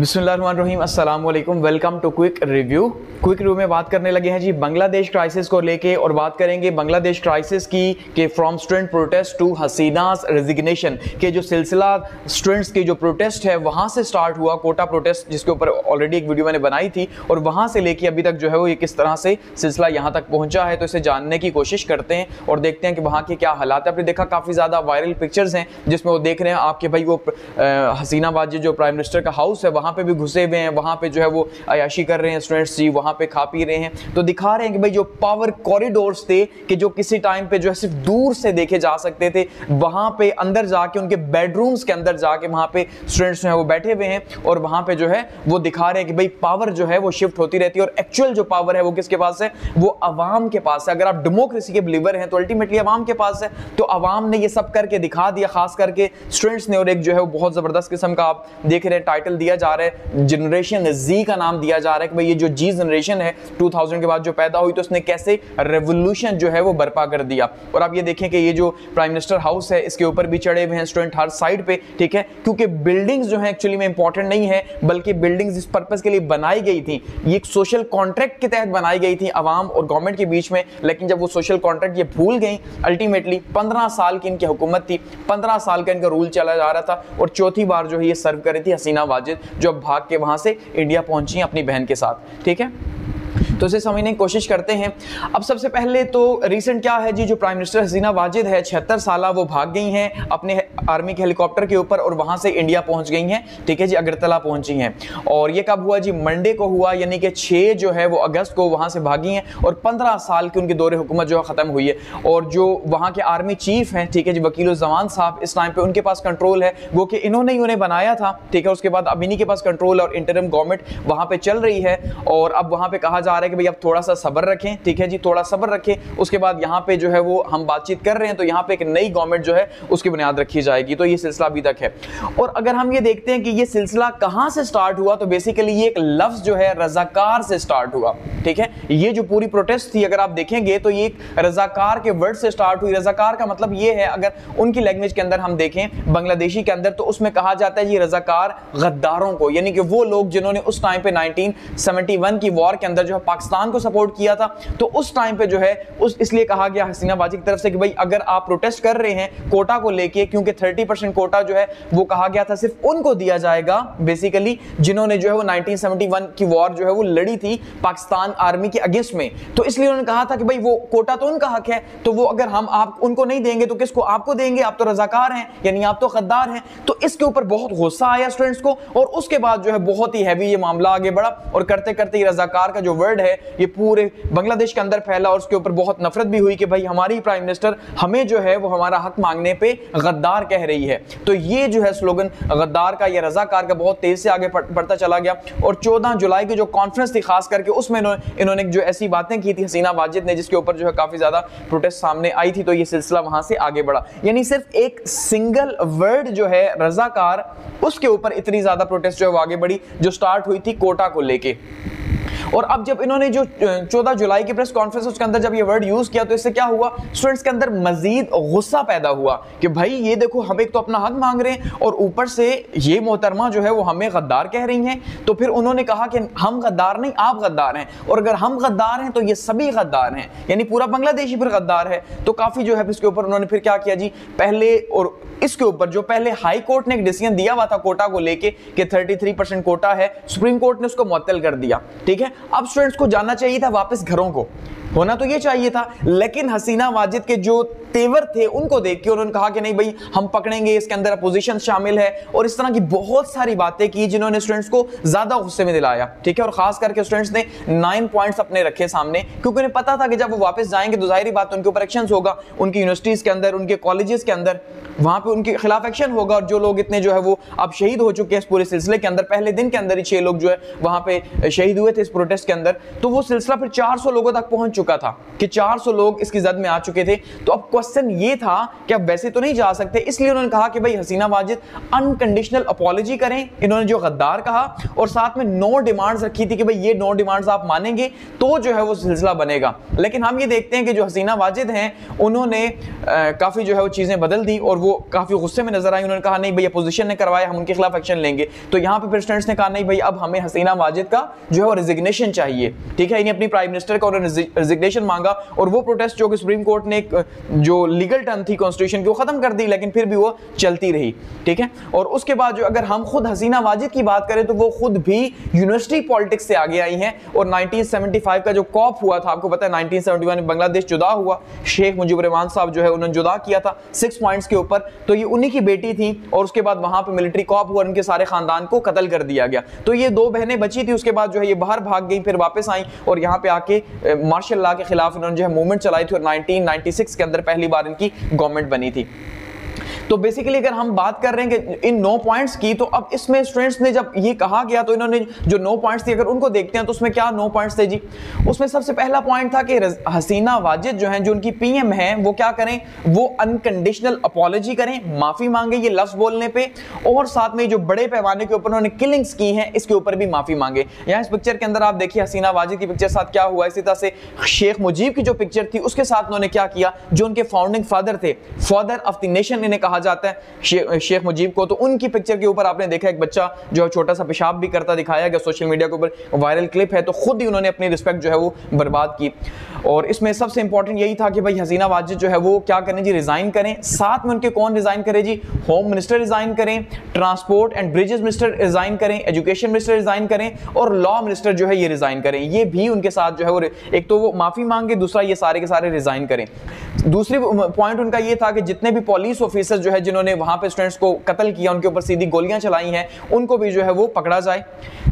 बिस्मिल्लाहिर्रहमानिर्रहीम, अस्सलाम वालेकुम, welcome to quick review. Quick review में बात करने लगे हैं जी बांग्लादेश क्राइसिस को लेके, और बात करेंगे बांग्लादेश क्राइसिस की के from student protest to Hasina's resignation के जो सिलसिला स्टूडेंट्स की जो प्रोटेस्ट है वहां से स्टार्ट हुआ, कोटा प्रोटेस्ट, जिसके ऊपर ऑलरेडी एक वीडियो मैंने बनाई थी, और वहां से लेके अभी तक जो है वो ये किस तरह से सिलसिला यहाँ तक पहुंचा है, तो इसे जानने की कोशिश करते हैं और देखते हैं कि वहाँ के क्या हालात है। आपने देखा काफ़ी ज़्यादा वायरल पिक्चर्स हैं जिसमें वो देख रहे हैं आपके भाई वो हसीनाबाद जो प्राइम मिनिस्टर का हाउस है वहाँ पे भी घुसे हुए हैं, वहाँ पे जो है वो अयाशी कर रहे हैं स्टूडेंट्स जी, वहाँ पे खा पी रहे हैं। तो दिखा रहे हैं कि भाई जो पावर कॉरिडोर्स थे कि जो किसी टाइम पे जो है सिर्फ दूर से देखे जा सकते थे, वहाँ पे अंदर जाके उनके बेडरूम्स के अंदर जाके वहाँ पे स्टूडेंट्स जो है वो बैठे हुए हैं, और वहाँ पे जो है वो दिखा रहे हैं कि भाई पावर जो है वो शिफ्ट होती रहती है, और एक्चुअल जो पावर है वो किसके पास है, वो अवाम के पास है। अगर आप डेमोक्रेसी के बिलीवर हैं तो अल्टीमेटली अवाम के पास है, तो अवाम ने ये सब करके दिखा दिया, खास करके स्टूडेंट्स ने। और एक जो है वो बहुत जबरदस्त किस्म का आप देख रहे हैं टाइटल दिया जा रहा है, जनरेशन जी का नाम दिया जा रहा है कि भाई ये जो जी जनरेशन है 2000 के बाद जो पैदा हुई, तो उसने कैसे रेवोल्यूशन जो है वो बर्पा कर दिया। और आप ये देखें कि ये जो प्राइम मिनिस्टर हाउस है इसके ऊपर भी चढ़े हुए हैं स्टूडेंट हर साइड पे, ठीक है, क्योंकि बिल्डिंग्स जो है एक्चुअली में इंपॉर्टेंट नहीं है, बल्कि बिल्डिंग्स इस पर्पस के लिए बनाई गई थी, ये एक सोशल कॉन्ट्रैक्ट के तहत बनाई गई थी अवाम और गवर्नमेंट के बीच में। लेकिन जब वो सोशल कॉन्ट्रैक्ट ये भूल गई, अल्टीमेटली 15 साल की इनकी हुकूमत थी, 15 साल का इनका रूल चला जा रहा था, और चौथी बार जो है ये सर्व कर रही थी हसीना वाजिद, जो अब भाग के वहां से इंडिया पहुंची अपनी बहन के साथ, ठीक है। तो इसे समझने की कोशिश करते हैं। अब सबसे पहले तो रीसेंट क्या है जी, जो प्राइम मिनिस्टर हसीना वाजिद है 76 साल, वो भाग गई हैं अपने आर्मी के हेलीकॉप्टर के ऊपर और वहां से इंडिया पहुंच गई हैं, ठीक है जी, अगरतला पहुंची हैं। और ये कब हुआ जी, मंडे को हुआ, यानी कि 6 जो है वो अगस्त को वहां से भागी हैं, और 15 साल की उनकी दौरे हुकूमत जो है खत्म हुई है। और जो वहां के आर्मी चीफ हैं, ठीक है जी, वकील-उज़-ज़मान साहब, इस टाइम पे उनके पास कंट्रोल है, वो कि इन्होंने ही उन्हें बनाया था, ठीक है। उसके बाद अब इन्हीं के पास कंट्रोल और इंटरिम गवर्नमेंट वहां पे चल रही है, और अब वहां पे कहा जा रहा है कि भाई अब थोड़ा सा सब्र रखें, ठीक है जी, थोड़ा सब्र रखें। उसके बाद यहाँ पे जो है वो हम बातचीत कर रहे हैं, तो यहाँ पे एक नई गवर्नमेंट जो है उसकी बुनियाद रखी जाएगी। तो ये सिलसिला अभी तक है। और अगर हम ये देखते हैं कि ये सिलसिला कहां से स्टार्ट हुआ, तो बेसिकली ये एक लफ्ज जो है रजाकार से स्टार्ट हुआ, ठीक है। ये जो पूरी प्रोटेस्ट थी अगर आप देखेंगे तो ये एक रजाकार के वर्ड से स्टार्ट हुई। रजाकार का मतलब ये है, अगर उनकी लैंग्वेज के अंदर हम देखें बांग्लादेशी के अंदर, तो उसमें कहा जाता है ये रजाकार गद्दारों को, यानी कि वो लोग जिन्होंने उस टाइम पे 1971 की वॉर के अंदर जो है पाकिस्तान को सपोर्ट किया था। तो उस टाइम पे जो है उस इसलिए कहा गया हसीना वाजिद की तरफ से कि भाई अगर आप प्रोटेस्ट कर रहे हैं कोटा को लेके, क्योंकि 30% कोटा जो है वो कहा गया था सिर्फ उनको दिया जाएगा, बेसिकली जिन्होंने जो है वो 1971 की वॉर जो है वो लड़ी थी पाकिस्तान आर्मी के अगेंस्ट में। तो इसलिए उन्होंने कहा था कि भाई वो कोटा तो उनका हक है, तो वो अगर हम आप उनको नहीं देंगे तो किसको आपको देंगे, आप तो रजाकार हैं, यानी आप तो गद्दार हैं। तो इसके ऊपर बहुत गुस्सा आया स्टूडेंट्स को, और उसके बाद जो है बहुत ही हैवी ये मामला आगे बढ़ा, और करते करते ये रजाकार का जो वर्ड है ये पूरे बांग्लादेश के अंदर फैला, और उसके ऊपर बहुत नफरत भी हुई कि भाई हमारी प्राइम मिनिस्टर हमें जो है वो हमारा हक मांगने पे गद्दार कह रही है। तो ये जो है स्लोगन गद्दार का या रजाकार का बहुत तेज से आगे बढ़ता चला गया। और 14 जुलाई की जो कॉन्फ्रेंस थी खास करके, उसमें इन्होंने जो ऐसी बातें की थी हसीना वाजिद ने, जिसके ऊपर जो है काफी ज्यादा प्रोटेस्ट सामने आई थी, तो ये सिलसिला वहां से आगे बढ़ा। यानी सिर्फ एक सिंगल वर्ड जो है रजाकार, उसके ऊपर इतनी ज्यादा प्रोटेस्ट जो है वो आगे बढ़ी, जो स्टार्ट हुई थी कोटा को लेके। और अब जब इन्होंने जो 14 जुलाई की प्रेस कॉन्फ्रेंस उसके अंदर जब ये वर्ड यूज किया, तो इससे क्या हुआ, स्टूडेंट्स के अंदर मजीद गुस्सा पैदा हुआ कि भाई ये देखो हम एक तो अपना हक मांग रहे हैं, और ऊपर से ये मोहतरमा जो है वो हमें गद्दार कह रही हैं। तो फिर उन्होंने कहा कि हम गद्दार नहीं, आप गद्दार हैं, और अगर हम गद्दार हैं तो ये सभी गद्दार हैं, यानी पूरा बांग्लादेशी फिर गद्दार है। तो काफी जो है इसके ऊपर उन्होंने फिर क्या किया जी, पहले और इसके ऊपर जो पहले हाई कोर्ट ने एक डिसीजन दिया हुआ था कोटा को लेके कि 33% कोटा है, सुप्रीम कोर्ट ने उसको मुअत्तल कर दिया, ठीक है। अब स्टूडेंट्स को जाना चाहिए था वापस घरों को, होना तो ये चाहिए था, लेकिन हसीना वाजिद के जो तेवर थे उनको देख के उन्होंने कहा कि नहीं भाई हम पकड़ेंगे, इसके अंदर अपोजिशन शामिल है, और इस तरह की बहुत सारी बातें की जिन्होंने स्टूडेंट्स को ज्यादा गुस्से में दिलाया, ठीक है। और खास करके स्टूडेंट्स ने 9 पॉइंट्स अपने रखे सामने, क्योंकि उन्हें पता था कि जब वो वापस जाएंगे तो जाहिर बात उनके ऊपर एक्शन होगा, उनकी यूनिवर्सिटीज के अंदर, उनके कॉलेजेस के अंदर, वहां पे उनके खिलाफ एक्शन होगा। और जो लोग इतने जो है वो अब शहीद हो चुके हैं इस पूरे सिलसिले के अंदर, पहले दिन के अंदर ही 6 लोग जो है वहां पे शहीद हुए थे इस प्रोटेस्ट के अंदर, तो वो सिलसिला फिर 400 लोगों तक पहुंच चुका था कि 400 लोग इसकी जद में आ चुके थे। तो अब क्वेश्चन ये था कि अब वैसे तो नहीं जा सकते, इसलिए उन्होंने कहा कि भाई हसीना वाजिद अनकंडीशनल अपॉलॉजी करें, इन्होंने जो गद्दार कहा, और साथ में 9 डिमांड्स रखी थी कि भाई ये 9 डिमांड्स आप मानेंगे तो जो है वो सिलसिला बनेगा। लेकिन हम ये देखते हैं कि जो हसीना वाजिद हैं उन्होंने काफी जो है वो चीजें बदल दी और वो काफी गुस्से में नजर आई। उन्होंने कहा नहीं भाई अपोजिशन ने करवाया, हम उनके खिलाफ एक्शन लेंगे। तो यहाँ पे प्रेसिडेंट्स ने कहा नहीं भाई अब हमें हसीना वाजिद का जो है वो रेजिग्नेशन चाहिए, ठीक है। इन्हें अपनी प्राइम मिनिस्टर का रेजिग्नेशन मांगा और वो प्रोटेस्ट जो कि सुप्रीम कोर्ट ने जो लीगल टर्म थी कॉन्स्टिट्यूशन की वो खत्म कर दी, लेकिन फिर भी वो चलती रही, ठीक है। और उसके बाद जो अगर हम खुद हसीना वाजिद की बात करें तो वो खुद भी यूनिवर्सिटी पॉलिटिक्स से आगे आई हैं और 1975 का जो कॉप हुआ था, आपको पता है 1971 में बांग्लादेश जुदा हुआ, शेख मुजीबुर रहमान साहब जो है उन्होंने जुदा किया था 6 पॉइंट्स के ऊपर, तो ये उन्हीं की बेटी थी और उसके बाद वहां पे मिलिट्री कॉप हुआ, उनके सारे खानदान को कत्ल कर दिया गया। तो ये 2 बहनें बची थी, उसके बाद जो है ये बाहर भाग गई, फिर वापस आई और यहाँ पे आके मार्शल लॉ के खिलाफ इन्होंने जो है मूवमेंट चलाई थी और 1996 के अंदर पहली बार इनकी गवर्नमेंट बनी थी। तो बेसिकली अगर हम बात कर रहे हैं कि इन 9 पॉइंट्स की, तो अब इसमें स्टूडेंट्स ने जब ये कहा गया तो इन्होंने जो 9 पॉइंट्स थी अगर उनको देखते हैं तो उसमें क्या 9 पॉइंट्स थे जी। उसमें सबसे पहला पॉइंट था कि हसीना वाजिद जो हैं, जो उनकी पीएम हैं, वो क्या करें, वो अनकंडीशनल अपॉलॉजी करें, माफी मांगे ये लफ्ज बोलने पे, और साथ में जो बड़े पैमाने के ऊपर उन्होंने किलिंग्स की हैं इसके ऊपर भी माफी मांगे। यहाँ इस पिक्चर के अंदर आप देखिए हसीना वाजिद की पिक्चर साथ क्या हुआ। इसी तरह से शेख मुजीब की जो पिक्चर थी उसके साथ उन्होंने क्या किया, जो उनके फाउंडिंग फादर थे, फादर ऑफ द नेशन इन्हें कहा जाता है शेख मुजीब को, तो उनकी पिक्चर के ऊपर आपने देखा एक बच्चा जो छोटा सा पेशाब भी करता दिखाया गया, सोशल मीडिया के ऊपर वायरल क्लिप है। तो खुद ही उन्होंने अपनी रिस्पेक्ट जो है वो बर्बाद की। और इसमें सबसे इंपॉर्टेंट यही था कि भाई हसीना वाजिद जो है वो क्या करें जी, रिजाइन करें। साथ में उनके कौन रिजाइन करें जी, होम मिनिस्टर रिजाइन करें, transport and bridges minister resign करें, एजुकेशन मिनिस्टर रिजाइन करें और लॉ मिनिस्टर जो है ये रिजाइन करें। ये भी उनके साथ जो है वो एक तो वो माफी मांगे, दूसरा ये सारे के सारे रिजाइन करें। दूसरी पॉइंट उनका ये था कि जितने भी पुलिस ऑफिसर जो है जिन्होंने वहां पे स्टूडेंट्स को कत्ल किया, उनके ऊपर सीधी गोलियां चलाई हैं, उनको भी जो है वो पकड़ा जाए।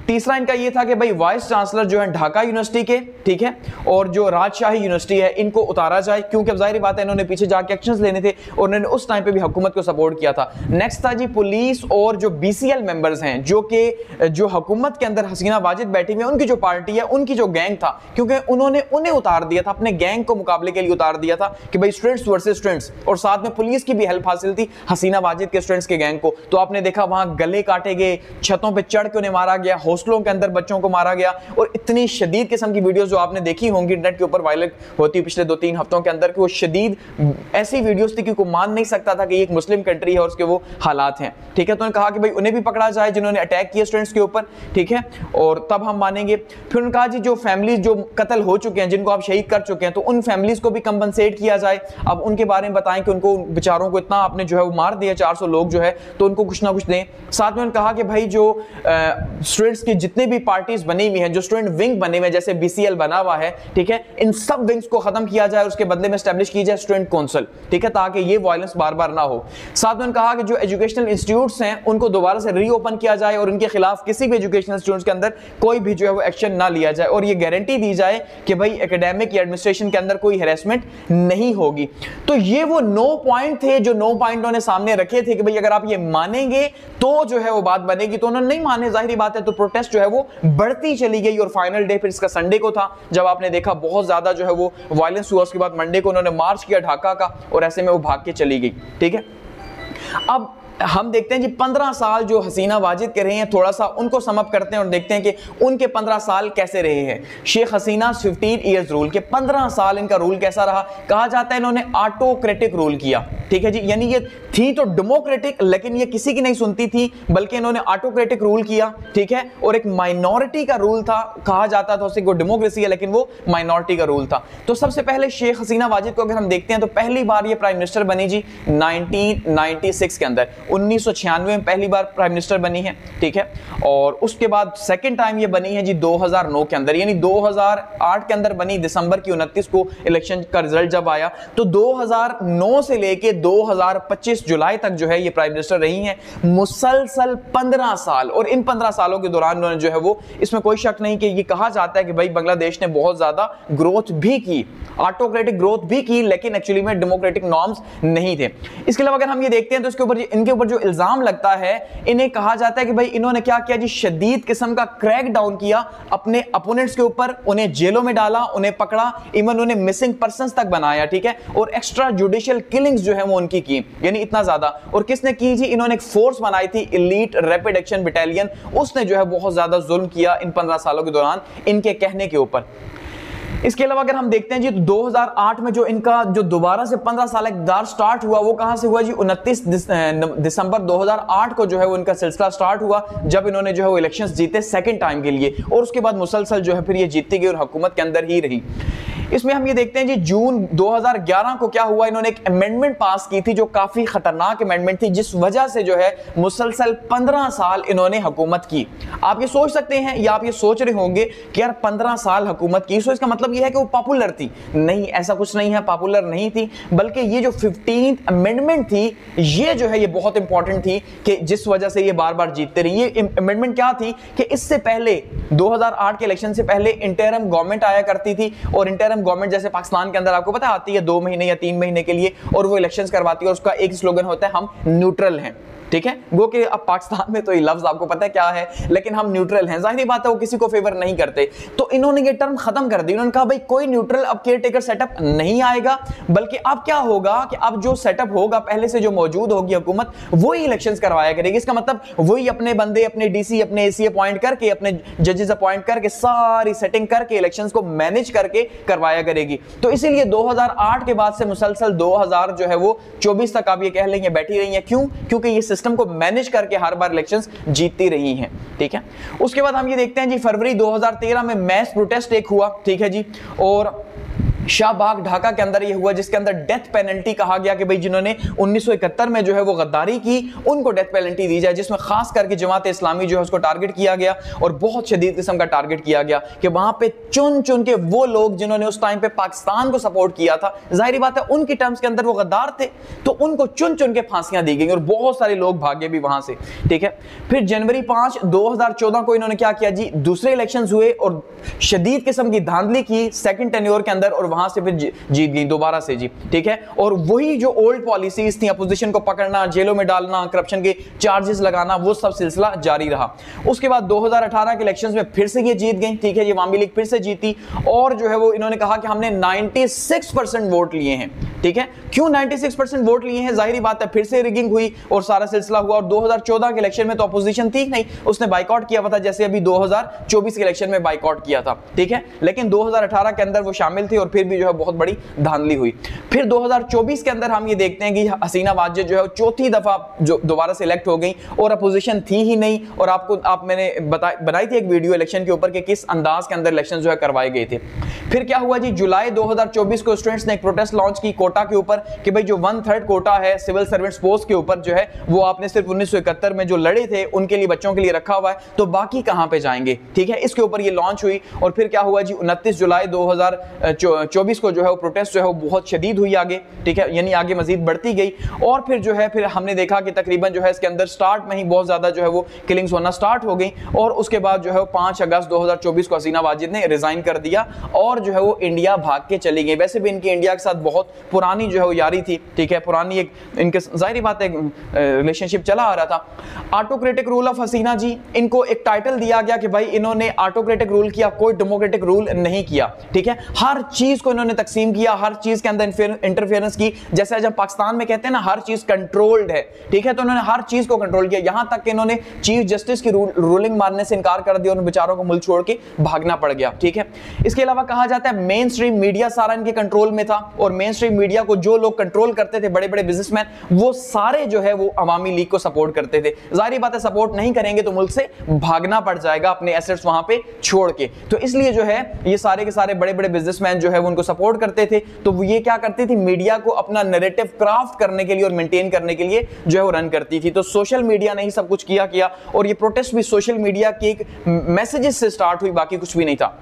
तीसरा इनका ये था कि भाई वाइस चांसलर जो है ढाका यूनिवर्सिटी के, ठीक है, और जो राजशाही यूनिवर्सिटी है इनको उतारा जाए, क्योंकि अब जाहिर बात है इन्होंने पीछे जाके एक्शंस लेने थे और उन्होंने उस टाइम पे भी हुकूमत को सपोर्ट किया था। नेक्स्ट था जी पुलिस और जो बीसीएल मेंबर्स हैं, जो कि जो हुकूमत के अंदर हसीना वाजिद बैठी हुई है, उनकी जो पार्टी है, उनकी जो गैंग था, क्योंकि उन्होंने उन्हें उतार दिया था, अपने गैंग को मुकाबले के लिए उतार दिया था कि भाई स्टूडेंट्स वर्सेस स्टूडेंट्स, और साथ में पुलिस की भी हेल्प हासिल थी हसीना वाजिद के स्टूडेंट्स के गैंग को। तो आपने देखा वहां गले काटे गए, छतों पे चढ़ के उन्हें मारा गया, हॉस्टलों के अंदर बच्चों को मारा गया, और इतनी शदीद किस्म की वीडियोस जो आपने देखी होंगी इंटरनेट के ऊपर वायरल होती पिछले 2-3 हफ्तों के अंदर, कि वो शदीद ऐसी वीडियोस थी कि कोई मान नहीं सकता था कि ये एक मुस्लिम कंट्री है और उसके वो हालात हैं, ठीक है। तो उन्होंने कहा कि भाई उन्हें भी पकड़ा जाए जिन्होंने अटैक किया स्टूडेंट्स के ऊपर, ठीक है, और तब हम मानेंगे। फिर उन्होंने कहा जी जो फैमिलीज जो कत्ल हो चुके हैं, जिनको आप शहीद कर चुके हैं, तो उन फैमिलीज को भी कंपनसेट किया जाए। अब उनके बारे में बताएं कि उनको बेचारों को इतना आपने जो है वो मार दिया, 400 लोग जो है, तो उनको कुछ ना कुछ दें। साथ में उन्होंने कहा कि भाई जो स्टूडेंट्स की जितने भी पार्टीज बनी हुई हैं, जो स्टूडेंट विंग बने हुए हैं, जैसे बीसीएल बना हुआ है, ठीक है, इन सब विंग्स को खत्म किया जाए, उसके बदले में एस्टैब्लिश की जाए स्टूडेंट काउंसिल, ठीक है, ताकि ये वायलेंस बार बार ना हो। साथ में उन्होंने कहा कि जो एजुकेशनल इंस्टीट्यूट्स हैं उनको दोबारा से रीओपन किया जाए और उनके खिलाफ किसी भी एजुकेशनल इंस्टीट्यूट्स के अंदर कोई भी जो है वो एक्शन ना लिया जाए, और ये गारंटी दी जाए कि भाई एकेडमिक या एडमिनिस्ट्रेशन के अंदर कोई हैरेसमेंट नहीं होगी। तो ये वो 9 पॉइंट थे जो 9 पॉइंट उन्होंने सामने रखे थे कि भाई अगर आप ये मानेंगे तो जो है वो बात बनेगी। तो उन्होंने नहीं माने, जाहिर बात है, तो प्रोटेस्ट जो है वो बढ़ती चली गई और फाइनल डे फिर इसका संडे को था, जब आपने देखा बहुत ज्यादा जो है वो वायलेंस हुआ। उसके बाद मंडे को उन्होंने मार्च किया ढाका का और ऐसे में वो भाग के चली गई, ठीक है। अब हम देखते हैं जी 15 साल जो हसीना वाजिद के रहे हैं, थोड़ा सा उनको समअप करते हैं और देखते हैं कि उनके 15 साल कैसे रहे हैं। शेख हसीना 15 इयर्स रूल के 15 साल इनका रूल कैसा रहा। कहा जाता है इन्होंने ऑटोक्रेटिक रूल किया, ठीक है जी, यानी ये थी तो डेमोक्रेटिक लेकिन ये किसी की नहीं सुनती थी, बल्कि इन्होंने ऑटोक्रेटिक रूल किया, ठीक है, और एक माइनॉरिटी का रूल था। कहा जाता था उसे डेमोक्रेसी है लेकिन वो माइनॉरिटी का रूल था। तो सबसे पहले शेख हसीना वाजिद को अगर हम देखते हैं तो पहली बार ये प्राइम मिनिस्टर बनी जी 1996 के अंदर, 1996 में पहली बार प्राइम मिनिस्टर बनी है, ठीक है। और उसके बाद सेकंड टाइम ये बनी है जी 2009 के अंदर, यानी 2008 के अंदर बनी, दिसंबर की 29 को इलेक्शन का रिजल्ट जब आया, तो 2009 से लेके 2025 जुलाई तक जो है ये प्राइम मिनिस्टर रही हैं, मुसलसल 15 साल। और इन 15 सालों के दौरान उन्होंने जो है वो, इसमें कोई शक नहीं कि ये कहा जाता है कि भाई बांग्लादेश ने बहुत ज्यादा ग्रोथ भी की, ऑटोक्रेटिक ग्रोथ भी की, लेकिन एक्चुअली में डेमोक्रेटिक नॉर्म्स नहीं थे। इसके अलावा अगर हम ये देखते हैं तो इसके ऊपर इनके इनके ऊपर जो इल्जाम लगता है, इन्हें कहा जाता है कि भाई इन्होंने क्या किया जी, शदीद किस्म का क्रैक डाउन किया अपने अपोनेंट्स के ऊपर, उन्हें जेलों में डाला, उन्हें पकड़ा, इवन उन्हें मिसिंग पर्संस तक बनाया, ठीक है, और एक्स्ट्रा जुडिशियल किलिंग्स जो है वो उनकी की, यानी इतना ज्यादा। और किसने की जी, इन्होंने एक फोर्स बनाई थी एलीट रैपिड एक्शन बटालियन, उसने जो है बहुत ज्यादा जुल्म किया इन 15 सालों के दौरान इनके कहने के ऊपर। इसके अलावा अगर हम देखते हैं जी, तो 2008 में जो इनका जो दोबारा से 15 साल इक़्तिदार स्टार्ट हुआ, वो कहां से हुआ जी, 29 दिसंबर 2008 को जो है वो इनका सिलसिला स्टार्ट हुआ, जब इन्होंने जो है वो इलेक्शंस जीते सेकंड टाइम के लिए, और उसके बाद मुसलसल जो है फिर ये जीतती गई और हुकूमत के अंदर ही रही। इसमें हम ये देखते हैं जी, जून 2011 को क्या हुआ, इन्होंने एक अमेंडमेंट पास की थी जो काफी खतरनाक अमेंडमेंट थी, जिस वजह से जो है मुसलसल 15 साल इन्होंने हुकूमत की। आप ये सोच सकते हैं या आप ये सोच रहे होंगे कि यार 15 साल हुकूमत की, तो इसका मतलब ये है कि वो पॉपुलर थी। नहीं, ऐसा कुछ नहीं है, पॉपुलर नहीं थी, बल्कि ये जो 15th अमेंडमेंट थी, ये जो है ये बहुत इंपॉर्टेंट थी कि जिस वजह से ये बार बार जीतते रही। ये अमेंडमेंट क्या थी कि इससे पहले 2008 के इलेक्शन से पहले इंटरिम गवर्नमेंट आया करती थी, और इंटरिम गवर्नमेंट जैसे पाकिस्तान के अंदर आपको पता आती है 2 महीने या 3 महीने के लिए, और वो इलेक्शंस करवाती है, और उसका एक स्लोगन होता है, हम न्यूट्रल हैं, ठीक है। वो कि अब पाकिस्तान में तो ये लफ्ज आपको पता है क्या है, लेकिन हम न्यूट्रल हैं, जाहिर बात है वो किसी को फेवर नहीं करते, तो इन्होंने ये टर्म खत्म कर दी। उन्होंने कहा भाई कोई न्यूट्रल अब केयर टेकर सेटअप नहीं आएगा, बल्कि अब क्या होगा कि अब जो सेटअप होगा, पहले से जो मौजूद होगी हुकूमत, वही इलेक्शंस करवाया करेगी। इसका मतलब वही अपने बंदे, अपने डीसी, अपने एसी अपॉइंट करके, अपने जजेस अपॉइंट करके, सारी सेटिंग करके इलेक्शंस को मैनेज करके करवाया करेगी। तो इसीलिए 2008 के बाद से मुसलसल 2000 जो है वो 24 तक आप ये कह लेंगे बैठी रही है। क्यों? क्योंकि ये सिस्टम को मैनेज करके हर बार इलेक्शंस जीतती रही हैं, ठीक है। उसके बाद हम ये देखते हैं जी, फरवरी 2013 में मैस प्रोटेस्ट एक हुआ, ठीक है जी, और शाहबाग ढाका के अंदर ये हुआ, जिसके अंदर डेथ पेनल्टी कहा गया कि भाई जिन्होंने 1971 में जो है वो गद्दारी की, उनको डेथ पेनल्टी दी जाए, जिसमें खास करके जमात इस्लामी जो है उसको टारगेट किया गया, और बहुत शदीद किस्म का टारगेट किया गया कि वहां पे चुन चुन के वो लोग जिन्होंने उस टाइम पे पाकिस्तान को सपोर्ट किया था, जाहिर बात है उनकी टर्म्स के अंदर वो गद्दार थे, तो उनको चुन चुन के फांसियां दी गई, और बहुत सारे लोग भागे भी वहां से, ठीक है। फिर जनवरी 5, 2014 को इन्होंने क्या किया जी, दूसरे इलेक्शन हुए और शदीद किस्म की धांधली की सेकंड टेन्योर के अंदर, और वहां से फिर जीत गई दोबारा से जी, ठीक है। और वही जो ओल्ड पॉलिसीज थी, अपोजिशन को पकड़ना, जेलों में डालना, करप्शन के चार्जेस लगाना, वो सब सिलसिला जारी रहा। उसके बाद 2018 के इलेक्शंस में फिर से ये जीत गई, ठीक है, ये अवामी लीग फिर से जीती, और जो है वो इन्होंने कहा कि हमने 96% वोट लिए हैं, ठीक है। क्यों 96% वोट लिए हैं? जाहिर बात है फिर से रिगिंग हुई और सारा सिलसिला हुआ, और 2014 के इलेक्शन में तो अपोजिशन थी नहीं, उसने बाइकआउट किया हुआ था, जैसे अभी 2024 के इलेक्शन में बाइकआउट किया था, ठीक है, लेकिन 2018 के अंदर वो शामिल थे, और फिर भी जो है बहुत बड़ी धांधली हुई। फिर 2024 के अंदर हम ये देखते हैं कि हसीना वाजेद जो है चौथी दफा जो दोबारा से इलेक्ट हो गई, और अपोजिशन थी ही नहीं, और मैंने बनाई थी एक वीडियो इलेक्शन के ऊपर कि किस अंदाज के अंदर इलेक्शन जो है करवाए गए थे। फिर क्या हुआ जी, जुलाई 2024 को स्टूडेंट्स ने एक प्रोटेस्ट लॉन्च की कोटा के ऊपर कि भाई जो 1/3 कोटा है सिविल सर्वेंट्स पोस्ट के ऊपर जो है वो आपने सिर्फ 1971 में जो लड़े थे उनके लिए, बच्चों के लिए रखा हुआ है, तो बाकी कहां पे जाएंगे, ठीक है। इसके ऊपर ये लॉन्च हुई, और फिर क्या हुआ जी, 29 जुलाई 2024 को जो है वो प्रोटेस्ट जो है वो बहुत शदीद हुई आगे, ठीक है, यानी आगे मजीद बढ़ती गई, और फिर जो है फिर हमने देखा कि तकरीबन जो है इसके अंदर स्टार्ट में ही बहुत ज्यादा जो है वो किलिंग्स होना स्टार्ट हो गई, और उसके बाद जो है 5 अगस्त 2024 को हसीना वाजिद ने रिजाइन कर दिया, और जो है वो इंडिया भाग के चली गई। वैसे भी इनकी इंडिया के साथ बहुत पुरानी जो है वो यारी थी, ठीक है, पुरानी एक इनके जाहिर बात है रिलेशनशिप चला आ रहा था। ऑटोक्रेटिक रूल ऑफ हसीना जी, इनको एक टाइटल दिया गया कि भाई इन्होंने ऑटोक्रेटिक रूल किया, कोई डेमोक्रेटिक रूल नहीं किया, ठीक है, हर चीज को इन्होंने तकसीम किया, हर चीज के अंदर इंटरफेरेंस की, जैसे जब पाकिस्तान में कहते हैं ना हर चीज कंट्रोल्ड है, ठीक है, तो उन्होंने हर चीज को कंट्रोल किया, यहां तक कि इन्होंने चीफ जस्टिस की रूलिंग मानने से इनकार कर दिया, उन बेचारों को मुल्क छोड़ के भागना पड़ गया, ठीक है। इसके अलावा कहा जाता है मेन स्ट्रीम मीडिया सारा इनके कंट्रोल में था, और मेन स्ट्रीम मीडिया को जो लोग कंट्रोल करते थे, बड़े बड़े बिजनेसमैन, वो सारे जो है वो अवामी लीग को सपोर्ट करते थे। जाहिर बात है सपोर्ट नहीं करेंगे तो मुल्क से भागना पड़ जाएगा, अपने एसेट्स वहां पे छोड़ के, तो इसलिए जो है ये सारे के सारे बड़े बड़े बिजनेसमैन जो है वो उनको सपोर्ट करते थे। तो वो ये क्या करती थी, मीडिया को अपना नैरेटिव क्राफ्ट करने के लिए और मेंटेन करने के लिए जो है वो रन करती थी। तो सोशल मीडिया ने ही सब कुछ किया, और ये प्रोटेस्ट भी सोशल मीडिया के एक मैसेजेस से स्टार्ट हुई, बाकी कुछ भी नहीं था।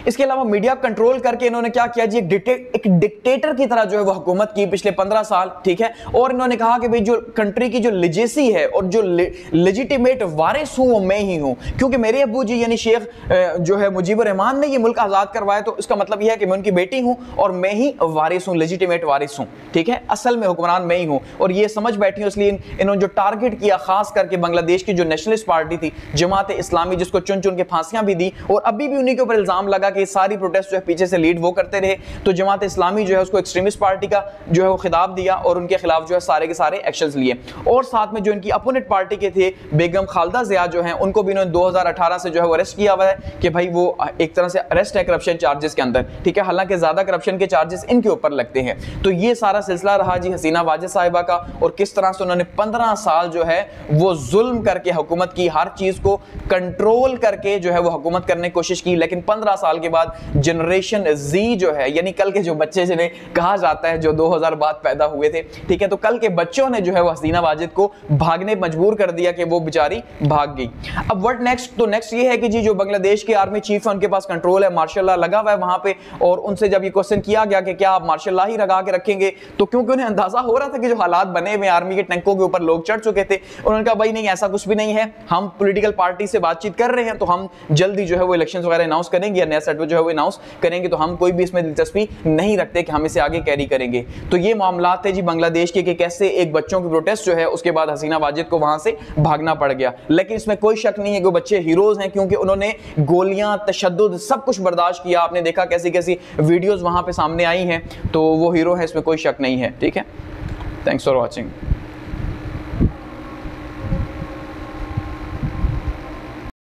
इसके अलावा मीडिया कंट्रोल करके इन्होंने क्या किया जी, एक डिक्टेटर की तरह जो है वो हुकूमत की पिछले 15 साल, ठीक है। और इन्होंने कहा कि भाई जो कंट्री की जो लिजेसी है और जो लेजिटिमेट वारिस हूं वो मैं ही हूं, क्योंकि मेरे अब्बू जी यानी शेख जो है मुजीबुर रहमान ने ये मुल्क आजाद करवाया, तो इसका मतलब यह है कि मैं उनकी बेटी हूं और मैं ही वारिस हूं, लेजिटिमेट वारिस हूं, ठीक है। असल में हुक्मरान मैं ही हूं। और ये समझ बैठी हूं, इसलिए इन्होंने जो टारगेट किया खास करके बांग्लादेश की जो नेशनलिस्ट पार्टी थी जमात इस्लामी, जिसको चुन चुन के फांसियां भी दी, और अभी भी उन्हीं के ऊपर इल्जाम लगा कि सारी प्रोटेस्ट जो है पीछे से लीड वो करते रहे, तो जमात इस्लामी जो है उसको एक्सट्रीमिस्ट पार्टी का जो है वो खिताब दिया और उनके खिलाफ जो है सारे के सारे एक्शंस लिए। और साथ में जो इनकी अपोनेंट पार्टी के थे बेगम खालदा जिया जो हैं, उनको भी इन्होंने 2018 से जो है वो अरेस्ट किया हुआ है कि भाई वो एक तरह से अरेस्ट है करप्शन चार्जेस के अंदर, ठीक है। हालांकि ज्यादा करप्शन के चार्जेस इनके ऊपर लगते हैं। तो ये सारा सिलसिला रहा जी हसीना वाजिद साहिबा का, और किस तरह से उन्होंने 15 साल जो है वो जुल्म करके हुकूमत की, हर चीज को कंट्रोल करके जो है वो हुकूमत करने की कोशिश की। लेकिन 15 साल के बाद जनरेशन जी जो है, यानी कल के जो बच्चे जिन्हें कहा जाता है, जो 2000 बाद पैदा हुए थे, ठीक है, तो कल के बच्चों ने जो है वो हसीना वाजिद को भागने मजबूर कर दिया कि वो बेचारी भाग गई। अब व्हाट नेक्स्ट? तो नेक्स्ट ये है कि जी जो बांग्लादेश के आर्मी चीफ है उनके पास कंट्रोल है, मार्शल लॉ लगा हुआ है वहां पे, और उनसे जब ये क्वेश्चन किया गया कि क्या आप मार्शल लॉ ही लगा के रखेंगे, तो क्योंकि उन्हें अंदाजा हो रहा था कि जो हालात बने हुए आर्मी के टैंकों के ऊपर लोग चढ़ चुके थे, उन्होंने कहा भाई नहीं ऐसा कुछ भी नहीं है, हम पॉलिटिकल पार्टी से बातचीत कर रहे हैं, तो हम जल्दी जो है वो इलेक्शंस वगैरह अनाउंस करेंगे या नया सेट जो है वो अनाउंस करेंगे, तो हम कोई भी इसमें दिलचस्पी नहीं रखते कि हम इसे आगे कैरी करेंगे। तो ये मामला थे जी बांग्लादेश के कि कैसे एक बच्चों की प्रोटेस्ट जो है उसके बाद हसीना वाजिद को वहां से भागना पड़ गया। लेकिन इसमें कोई शक नहीं है कि बच्चे हीरोज हैं, क्योंकि उन्होंने गोलियां, तशद्दुद सब कुछ बर्दाश्त किया। आपने देखा कैसी कैसी वीडियोस वहां पे सामने आई हैं, तो वो हीरो है, इसमें कोई शक नहीं है, ठीक है। Thanks for watching.